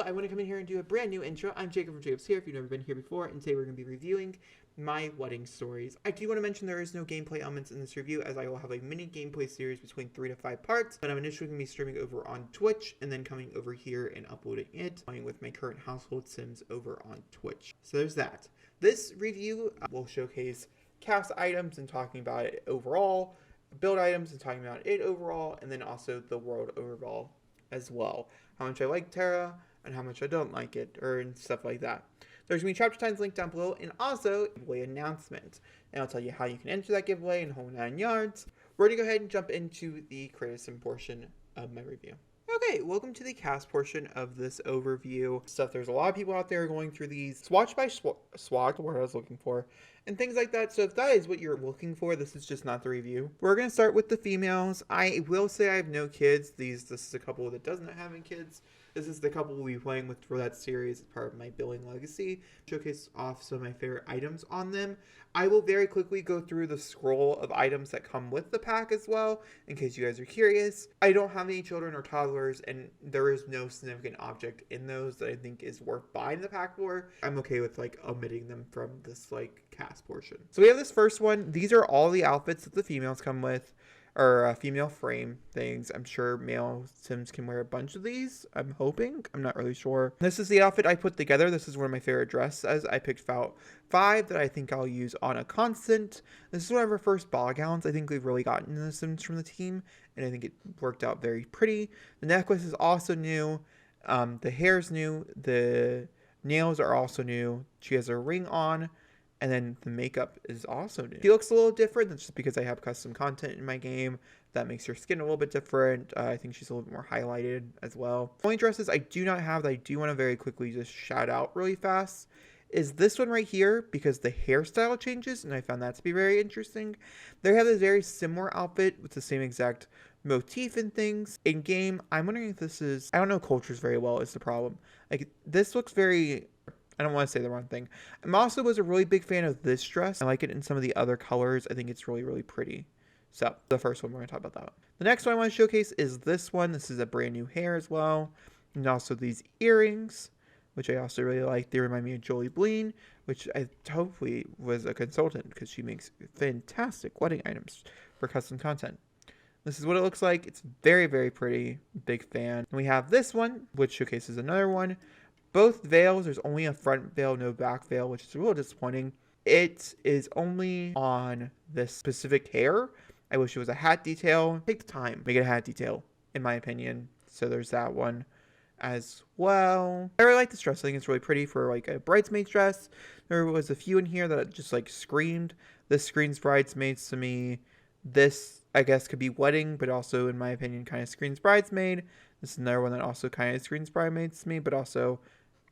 I want to come in here and do a brand new intro. I'm Jacob from Jacob's Here, if you've never been here before, and today we're going to be reviewing my wedding stories. I do want to mention there is no gameplay elements in this review, as I will have a mini gameplay series between 3 to 5 parts, but I'm initially going to be streaming over on Twitch, and then coming over here and uploading it, playing with my current household Sims over on Twitch. So there's that. This review will showcase cast items and talking about it overall, build items and talking about it overall, and then also the world overall as well. How much I like Terra, and how much I don't like it, or stuff like that. There's going to be chapter times linked down below, and also a giveaway announcement. And I'll tell you how you can enter that giveaway in whole 9 yards. We're going to go ahead and jump into the creative sim portion of my review. Okay, welcome to the cast portion of this overview stuff. There's a lot of people out there going through these swatch by swatch, what I was looking for, and things like that. So if that is what you're looking for, this is just not the review. We're going to start with the females. I will say I have no kids. This is a couple that doesn't have any kids. This is the couple we'll be playing with for that series as part of my billing legacy. Showcase off some of my favorite items on them. I will very quickly go through the scroll of items that come with the pack as well, in case you guys are curious. I don't have any children or toddlers, and there is no significant object in those that I think is worth buying the pack for. I'm okay with omitting them from this cast portion. So we have this first one. These are all the outfits that the females come with, or female frame things. I'm sure male Sims can wear a bunch of these. I'm hoping. I'm not really sure. This is the outfit I put together. This is one of my favorite dresses. I picked out 5 that I think I'll use on a constant. This is one of our first ball gowns I think we've really gotten in the Sims from the team, and I think it worked out very pretty. The necklace is also new. The hair's new. The nails are also new. She has a ring on. And then the makeup is also new. She looks a little different. That's just because I have custom content in my game that makes her skin a little bit different. I think she's a little bit more highlighted as well. The only dresses I do not have that I do want to very quickly just shout out really fast is this one right here, because the hairstyle changes, and I found that to be very interesting. They have this very similar outfit with the same exact motif and things. In game, I'm wondering if this is... I don't know cultures very well is the problem. This looks very... I don't want to say the wrong thing. I also was a really big fan of this dress. I like it in some of the other colors. I think it's really, really pretty. So the first one, we're going to talk about that one. The next one I want to showcase is this one. This is a brand new hair as well. And also these earrings, which I also really like. They remind me of Jolie Bleen, which I hopefully was a consultant because she makes fantastic wedding items for custom content. This is what it looks like. It's very, very pretty. Big fan. And we have this one, which showcases another one. Both veils, there's only a front veil, no back veil, which is a little disappointing. It is only on this specific hair. I wish it was a hat detail. Take the time, make it a hat detail, in my opinion. So there's that one as well. I really like this dress. I think it's really pretty for a bridesmaid's dress. There was a few in here that just screamed. This screams bridesmaids to me. This, I guess, could be wedding, but also, in my opinion, kind of screams bridesmaid. This is another one that also kind of screams bridesmaids to me, but also...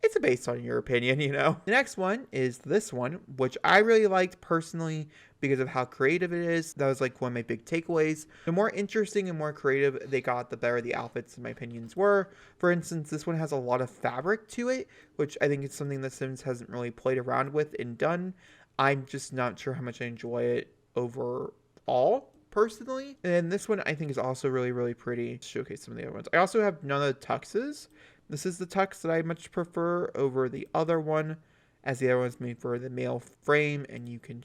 it's based on your opinion, you know. The next one is this one, which I really liked personally because of how creative it is. That was one of my big takeaways. The more interesting and more creative they got, the better the outfits, in my opinions, were. For instance, this one has a lot of fabric to it, which I think is something that Sims hasn't really played around with and done. I'm just not sure how much I enjoy it overall, personally. And this one I think is also really, really pretty. Showcase some of the other ones. I also have none of the tuxes. This is the tux that I much prefer over the other one, as the other one's made for the male frame, and you can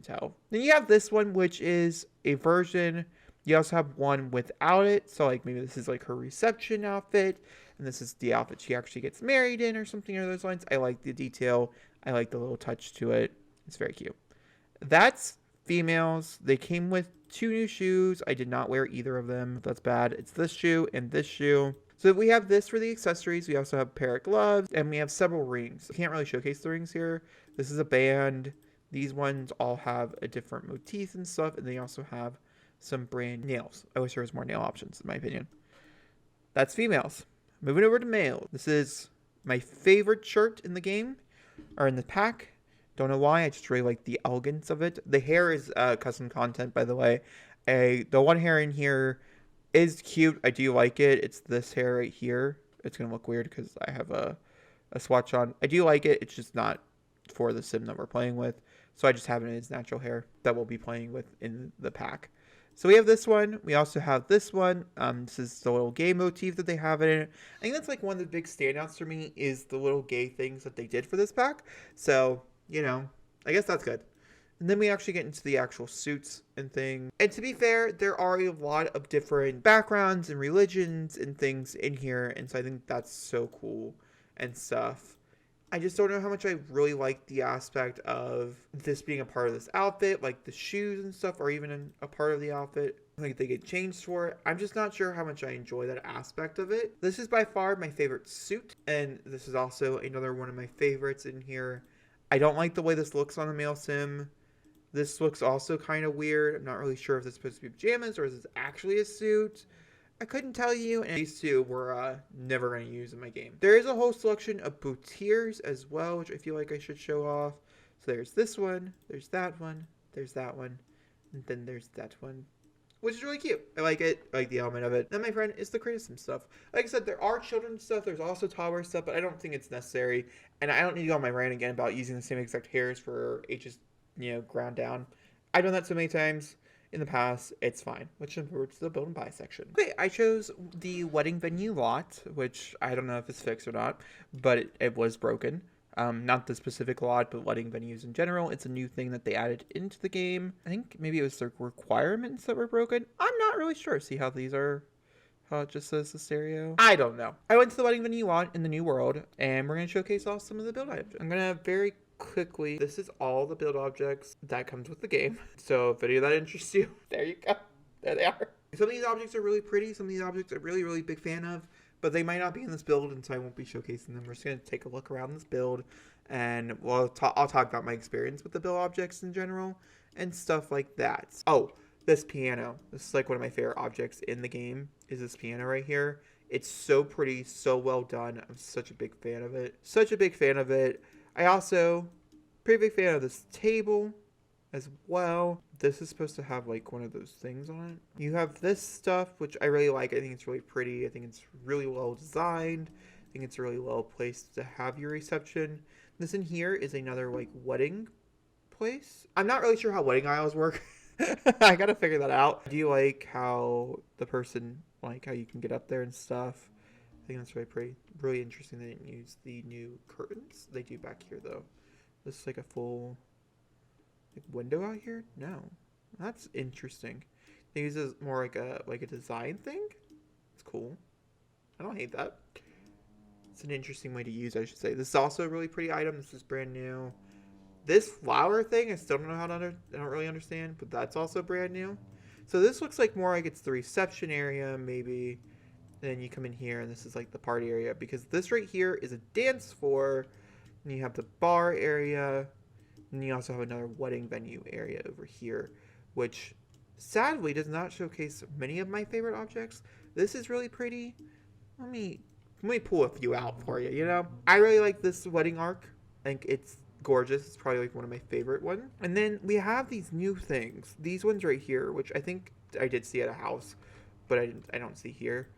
tell. Then you have this one, which is a version. You also have one without it, so maybe this is her reception outfit, and this is the outfit she actually gets married in or something along those lines. I like the detail. I like the little touch to it. It's very cute. That's females. They came with 2 new shoes. I did not wear either of them. That's bad. It's this shoe and this shoe. So we have this for the accessories. We also have a pair of gloves, and we have several rings. I can't really showcase the rings here. This is a band. These ones all have a different motif and stuff, and they also have some brand nails. I wish there was more nail options, in my opinion. That's females. Moving over to male. This is my favorite shirt in the game, or in the pack. Don't know why. I just really like the elegance of it. The hair is custom content, by the way. The one hair in here is cute. I do like it. It's this hair right here. It's going to look weird because I have a swatch on. I do like it. It's just not for the sim that we're playing with. So I just have it in its natural hair that we'll be playing with in the pack. So we have this one. We also have this one. This is the little gay motif that they have in it. I think that's like one of the big standouts for me is the little gay things that they did for this pack. So, you know, I guess that's good. And then we actually get into the actual suits and things. And to be fair, there are a lot of different backgrounds and religions and things in here. And so I think that's so cool and stuff. I just don't know how much I really like the aspect of this being a part of this outfit, like the shoes and stuff are even a part of the outfit. Like they get changed for it. I'm just not sure how much I enjoy that aspect of it. This is by far my favorite suit, and this is also another one of my favorites in here. I don't like the way this looks on the male sim. This looks also kind of weird. I'm not really sure if this is supposed to be pajamas or is this actually a suit. I couldn't tell you, and these two were never going to use in my game. There is a whole selection of boutiers as well, which I feel like I should show off. So there's this one, there's that one, there's that one, and then there's that one, which is really cute. I like it. I like the element of it. Then my friend is the criticism stuff. Like I said, there are children's stuff. There's also toddler stuff, but I don't think it's necessary. And I don't need to go on my rant again about using the same exact hairs for H's, ground down. I've done that so many times in the past. It's fine. Which improves the build and buy section. Okay, I chose the wedding venue lot, which I don't know if it's fixed or not, but it was broken. Not the specific lot, but wedding venues in general. It's a new thing that they added into the game. I think maybe it was the requirements that were broken. I'm not really sure. See how these are, how it just says the stereo? I don't know. I went to the wedding venue lot in the new world, and we're going to showcase off some of the build items. I'm going to very quickly, this is all the build objects that comes with the game. So if any of that interests you, there you go. There they are. Some of these objects are really pretty. Some of these objects I'm really, really big fan of, but they might not be in this build, and so I won't be showcasing them. We're just going to take a look around this build, and I'll talk about my experience with the build objects in general and stuff like that. Oh, this piano. This is like one of my favorite objects in the game, is this piano right here. It's so pretty, so well done. I'm such a big fan of it. Such a big fan of it. I also, pretty big fan of this table as well. This is supposed to have like one of those things on it. You have this stuff, which I really like. I think it's really pretty. I think it's really well designed. I think it's really well placed to have your reception. This in here is another like wedding place. I'm not really sure how wedding aisles work. I gotta figure that out. I do like how the person, like how you can get up there and stuff. I think that's really pretty. Really interesting they didn't use the new curtains. They do back here though. This is like a full window out here? No. That's interesting. They use it more like a design thing. It's cool. I don't hate that. It's an interesting way to use, I should say. This is also a really pretty item. This is brand new. This flower thing, I still don't know how to I don't really understand, but that's also brand new. So this looks like more like it's the reception area, maybe. Then you come in here, and this is like the party area, because this right here is a dance floor, and you have the bar area, and you also have another wedding venue area over here, which sadly does not showcase many of my favorite objects. This is really pretty. Let me pull a few out for you, I really like this wedding arc. I think it's gorgeous. It's probably like one of my favorite ones. And then we have these new things. These ones right here, which I think I did see at a house, but I don't see here,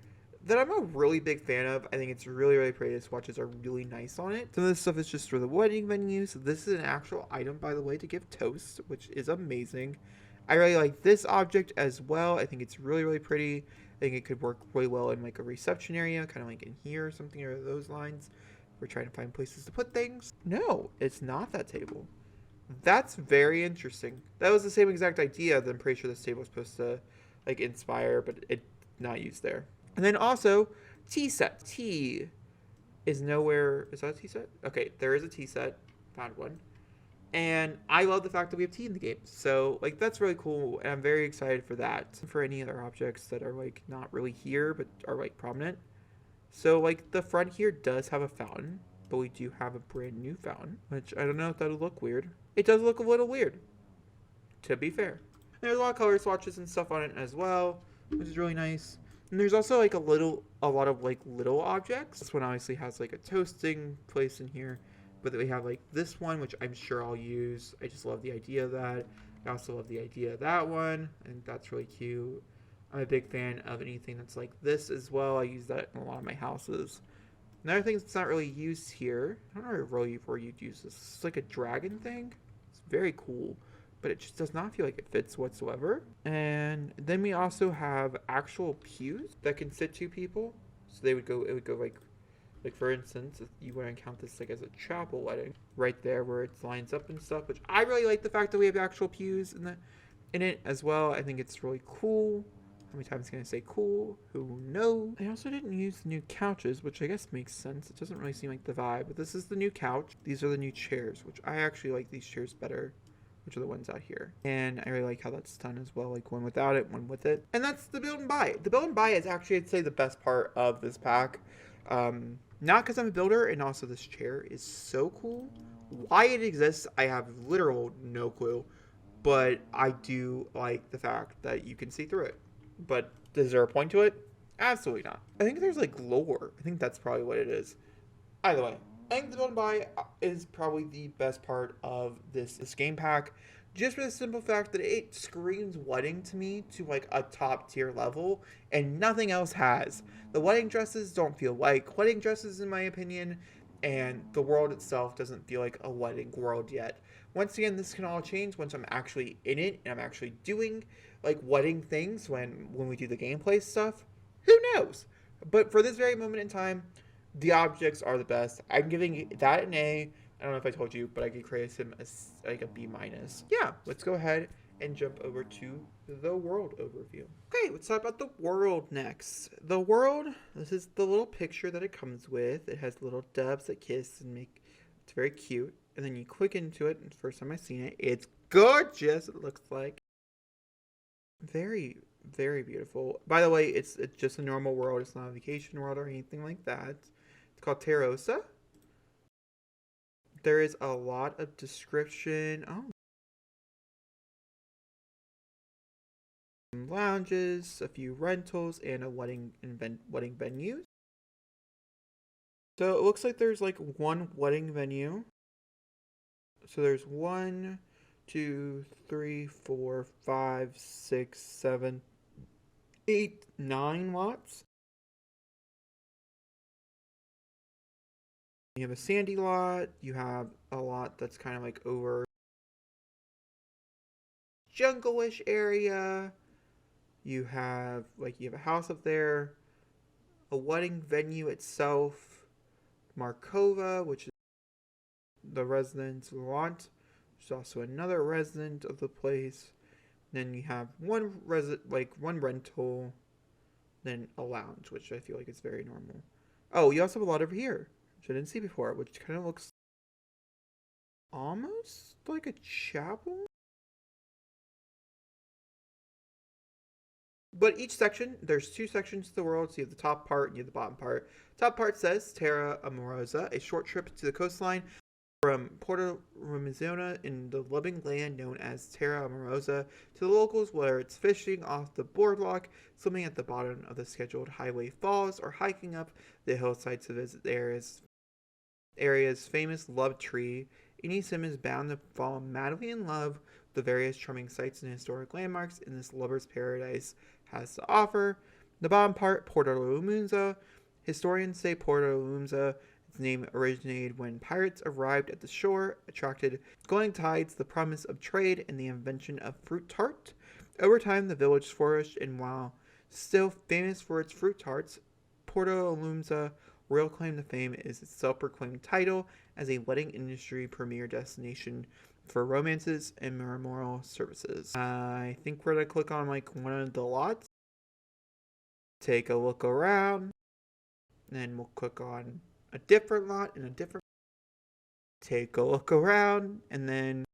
that I'm a really big fan of. I think it's really, really pretty. The swatches are really nice on it. Some of this stuff is just for the wedding venues. This is an actual item, by the way, to give toast, which is amazing. I really like this object as well. I think it's really, really pretty. I think it could work really well in like a reception area, kind of like in here or something along those lines. We're trying to find places to put things. No, it's not that table. That's very interesting. That was the same exact idea that I'm pretty sure this table was supposed to like inspire, but it's not used there. And then also, tea set. Tea is nowhere. Is that a tea set? Okay, there is a tea set. Found one. And I love the fact that we have tea in the game. So, like, that's really cool. And I'm very excited for that. For any other objects that are, like, not really here, but are, like, prominent. So, like, the front here does have a fountain. But we do have a brand new fountain. Which, I don't know if that'll look weird. It does look a little weird. To be fair. And there's a lot of color swatches and stuff on it as well. Which is really nice. And there's also like a lot of like little objects. This one obviously has like a toasting place in here, but then we have like this one, which I'm sure I'll use. I just love the idea of that. I also love the idea of that one. I think that's really cute. I'm a big fan of anything that's like this as well. I use that in a lot of my houses. Another thing that's not really used here. I don't know really where you'd use this. It's like a dragon thing. It's very cool. but it just does not feel like it fits whatsoever. And then we also have actual pews that can sit 2 people. So it would go like for instance, if you want to count this like as a chapel wedding, right there where it lines up and stuff, which I really like the fact that we have actual pews in it as well. I think it's really cool. How many times can I say cool? Who knows? I also didn't use the new couches, which I guess makes sense. It doesn't really seem like the vibe, but this is the new couch. These are the new chairs, which I actually like these chairs better, which are the ones out here. And I really like how that's done as well, like one without it, one with it. And that's the build and buy. The build and buy is actually, I'd say, the best part of this pack. Not because I'm a builder, and also this chair is so cool. Why it exists, I have literal no clue. But I do like the fact that you can see through it. But is there a point to it? Absolutely not. I think there's like lore. I think that's probably what it is. Either way, I think the build and buy is probably the best part of this game pack. Just for the simple fact that it screams wedding to me to like a top tier level, and nothing else has. The wedding dresses don't feel like wedding dresses in my opinion, and the world itself doesn't feel like a wedding world yet. Once again, this can all change once I'm actually in it and I'm actually doing like wedding things when we do the gameplay stuff. Who knows? But for this very moment in time, the objects are the best. I'm giving that an A. I don't know if I told you, but I could create him as like a B minus. Yeah, let's go ahead and jump over to the world overview. Okay, let's talk about the world next. The world, this is the little picture that it comes with. It has little doves that kiss and make, it's very cute. And then you click into it, and the first time I've seen it, it's gorgeous, it looks like. Very, very beautiful. By the way, it's just a normal world. It's not a vacation world or anything like that. It's called Terrosa. There is a lot of description. Oh. Some lounges, a few rentals, and a wedding venue. So it looks like there's like one wedding venue. So there's 1, 2, 3, 4, 5, 6, 7, 8, 9 lots. You have a sandy lot. You have a lot that's kind of like over jungle-ish area. You have a house up there, a wedding venue itself, Markova, which is the residence lot. There's also another resident of the place. Then you have one rental, then a lounge, which I feel like is very normal. Oh, you also have a lot over here, which I didn't see before, which kind of looks almost like a chapel. But each section, there's 2 sections to the world. So you have the top part and you have the bottom part. Top part says Terra Amorosa, a short trip to the coastline from Porto Ramazona in the living land known as Terra Amorosa to the locals, whether it's fishing off the boardwalk, swimming at the bottom of the scheduled highway falls, or hiking up the hillside to visit the area's famous love tree. Any sim is bound to fall madly in love with the various charming sights and historic landmarks in this lover's paradise has to offer. The bottom part, Porto Lumunza. Historians say Porto Lumunza, its name originated when pirates arrived at the shore, attracted going tides, the promise of trade, and the invention of fruit tart. Over time, the village flourished, and while still famous for its fruit tarts, Porto Lumunza real claim to fame is its self-proclaimed title as a wedding industry premier destination for romances and memorial services. I think we're going to click on like one of the lots, take a look around, then we'll click on a different lot and a different, take a look around, and then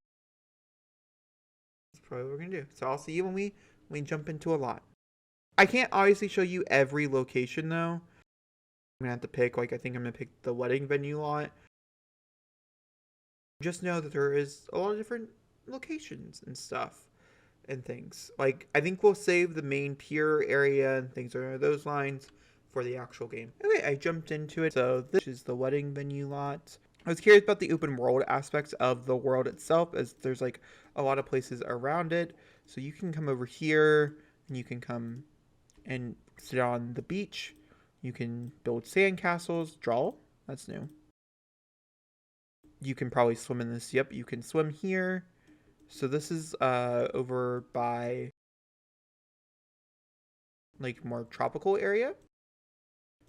that's probably what we're going to do. So I'll see you when we jump into a lot. I can't obviously show you every location though. I'm going to have to pick, I think I'm going to pick the wedding venue lot. Just know that there is a lot of different locations and stuff and things. I think we'll save the main pier area and things along those lines for the actual game. Okay, I jumped into it. So this is the wedding venue lot. I was curious about the open world aspects of the world itself, as there's a lot of places around it. So you can come over here and you can come and sit on the beach. You can build sand castles, draw. That's new. You can probably swim in this. Yep, you can swim here. So this is over by like more tropical area,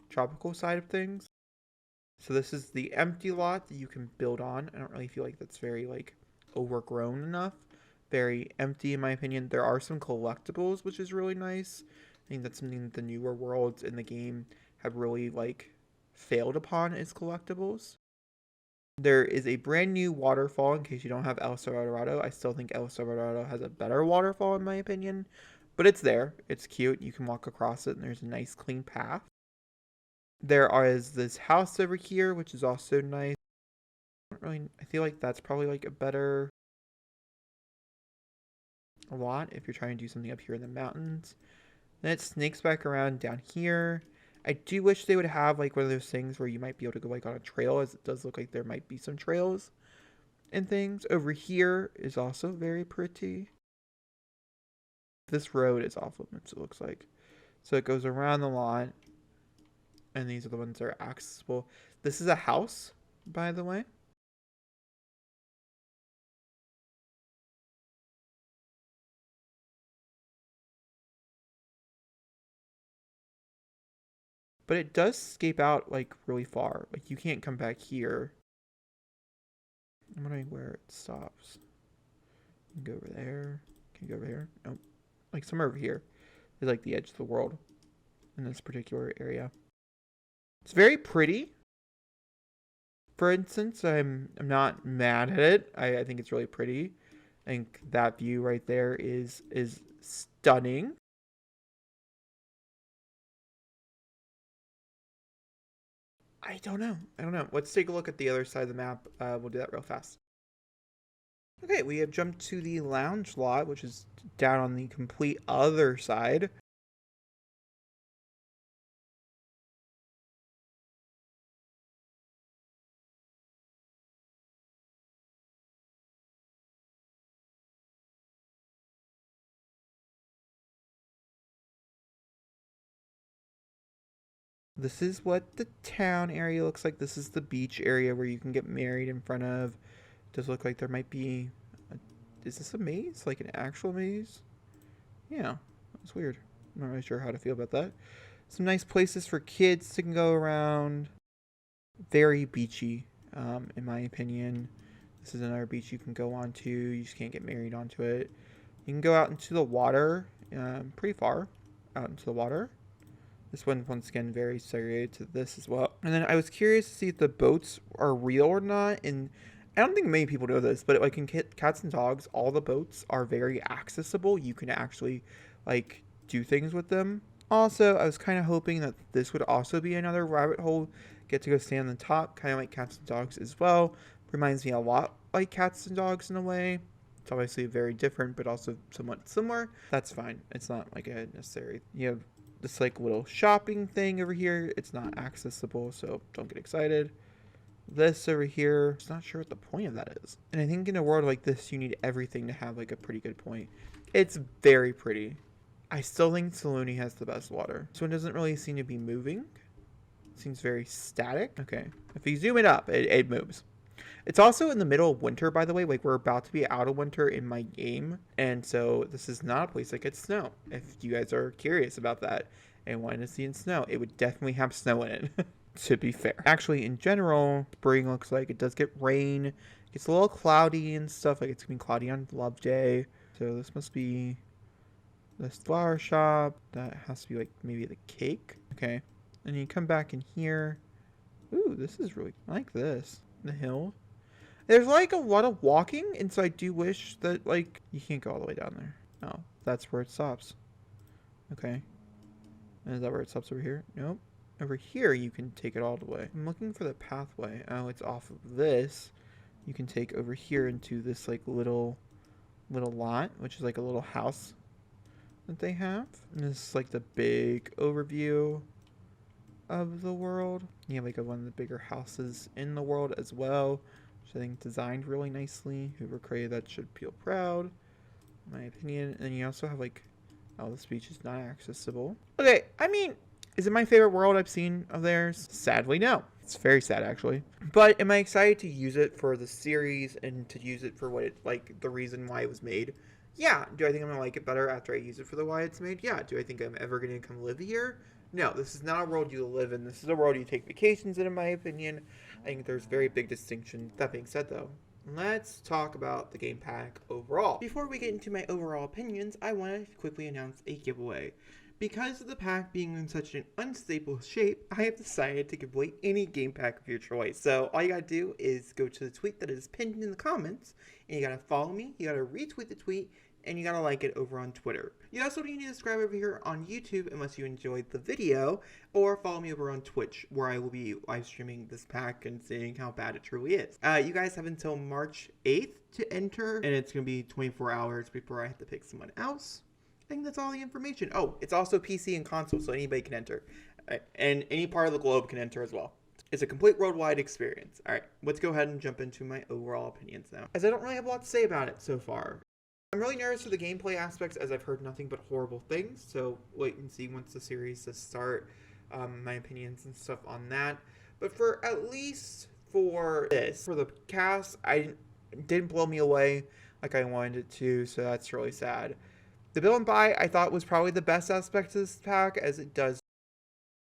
tropical side of things. So this is the empty lot that you can build on. I don't really feel like that's very like overgrown enough. Very empty in my opinion. There are some collectibles, which is really nice. I think that's something that the newer worlds in the game have really like failed upon is collectibles. There is a brand new waterfall in case you don't have El Dorado. I still think El Dorado has a better waterfall in my opinion, but it's there. It's cute. You can walk across it and there's a nice clean path. There is this house over here, which is also nice. I feel like that's probably like a better lot if you're trying to do something up here in the mountains. Then it snakes back around down here. I do wish they would have like one of those things where you might be able to go like on a trail, as it does look like there might be some trails and things. Over here is also very pretty. This road is off limits, it looks like. So it goes around the lot. And these are the ones that are accessible. This is a house, by the way. But it does scape out like really far. Like you can't come back here. I'm wondering where it stops. You can go over there. Can you go over here? Nope. Like somewhere over here is like the edge of the world in this particular area. It's very pretty. For instance, I'm not mad at it. I think it's really pretty. I think that view right there is stunning. I don't know. Let's take a look at the other side of the map. We'll do that real fast. Okay, we have jumped to the lounge lot, which is down on the complete other side. This is what the town area looks like. This is the beach area where you can get married in front of. It does look like there might be... is this a maze? Like an actual maze? Yeah, that's weird. I'm not really sure how to feel about that. Some nice places for kids to go around. Very beachy, in my opinion. This is another beach you can go onto. You just can't get married onto it. You can go out into the water, pretty far out into the water. This one, once again, very segregated to this as well. And then I was curious to see if the boats are real or not. And I don't think many people know this, but like in Cats and Dogs, all the boats are very accessible. You can actually like do things with them. Also, I was kind of hoping that this would also be another rabbit hole. Get to go stand on the top, kind of like Cats and Dogs as well. Reminds me a lot like Cats and Dogs in a way. It's obviously very different, but also somewhat similar. That's fine. It's not like a necessary, this like little shopping thing over here. It's not accessible, so don't get excited. This over here, I'm not sure what the point of that is. And I think in a world like this, you need everything to have like a pretty good point. It's very pretty. I still think Saloni has the best water. This one doesn't really seem to be moving. It seems very static. Okay, if you zoom it up, it moves. It's also in the middle of winter, by the way. Like, we're about to be out of winter in my game. And so this is not a place that gets snow. If you guys are curious about that and wanting to see in snow, it would definitely have snow in it, to be fair. Actually, in general, spring looks like it does get rain. It gets a little cloudy and stuff. Like, it's going to be cloudy on Love Day. So this must be this flower shop. That has to be, like, maybe the cake. Okay. And you come back in here. Ooh, this is really... I like this. The hill. There's like a lot of walking, and so I do wish that like you can't go all the way down there. No, that's where it stops. Okay. And is that where it stops over here? Nope. Over here you can take it all the way. I'm looking for the pathway. Oh, it's off of this. You can take over here into this like little lot, which is like a little house that they have. And this is like the big overview of the world. You have like one of the bigger houses in the world as well, which I think designed really nicely. Whoever created that should feel proud, in my opinion. And you also have like, oh, this beach is not accessible. Okay, I mean, is it my favorite world I've seen of theirs? Sadly, no. It's very sad, actually. But am I excited to use it for the series and to use it for what it, like, the reason why it was made? Yeah. Do I think I'm going to like it better after I use it for the why it's made? Yeah. Do I think I'm ever going to come live here? No, this is not a world you live in. This is a world you take vacations in my opinion. I think there's very big distinction. That being said, though, let's talk about the game pack overall. Before we get into my overall opinions, I want to quickly announce a giveaway. Because of the pack being in such an unstable shape, I have decided to give away any game pack of your choice. So all you gotta do is go to the tweet that is pinned in the comments, and you gotta follow me, you gotta retweet the tweet, and you gotta like it over on Twitter. You also need to subscribe over here on YouTube unless you enjoyed the video, or follow me over on Twitch, where I will be live streaming this pack and seeing how bad it truly is. You guys have until March 8th to enter, and it's gonna be 24 hours before I have to pick someone else. I think that's all the information. Oh, it's also PC and console, so anybody can enter. And any part of the globe can enter as well. It's a complete worldwide experience. All right, let's go ahead and jump into my overall opinions now, as I don't really have a lot to say about it so far. I'm really nervous for the gameplay aspects, as I've heard nothing but horrible things, so wait and see once the series does start, my opinions and stuff on that. But for at least for this, for the cast, didn't blow me away like I wanted it to, so that's really sad. The build and buy, I thought, was probably the best aspect of this pack, as it does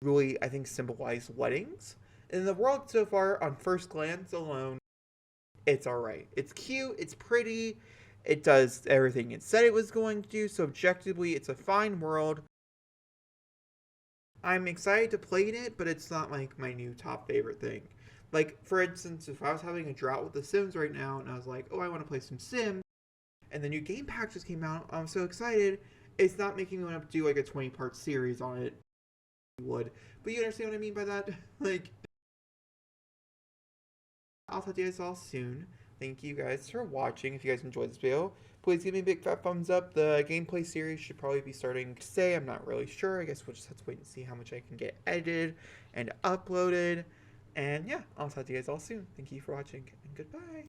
really, I think, symbolize weddings. In the world so far, on first glance alone, it's alright. It's cute, it's pretty, it does everything it said it was going to do, so objectively, it's a fine world. I'm excited to play in it, but it's not like my new top favorite thing. Like, for instance, if I was having a drought with The Sims right now, and I was like, oh, I want to play some Sims, and the new game pack just came out, I'm so excited, it's not making me want to do like a 20-part series on it. Would. But you understand what I mean by that? Like, I'll talk to you guys all soon. Thank you guys for watching. If you guys enjoyed this video, please give me a big fat thumbs up. The gameplay series should probably be starting today. I'm not really sure. I guess we'll just have to wait and see how much I can get edited and uploaded. And yeah, I'll talk to you guys all soon. Thank you for watching, and goodbye.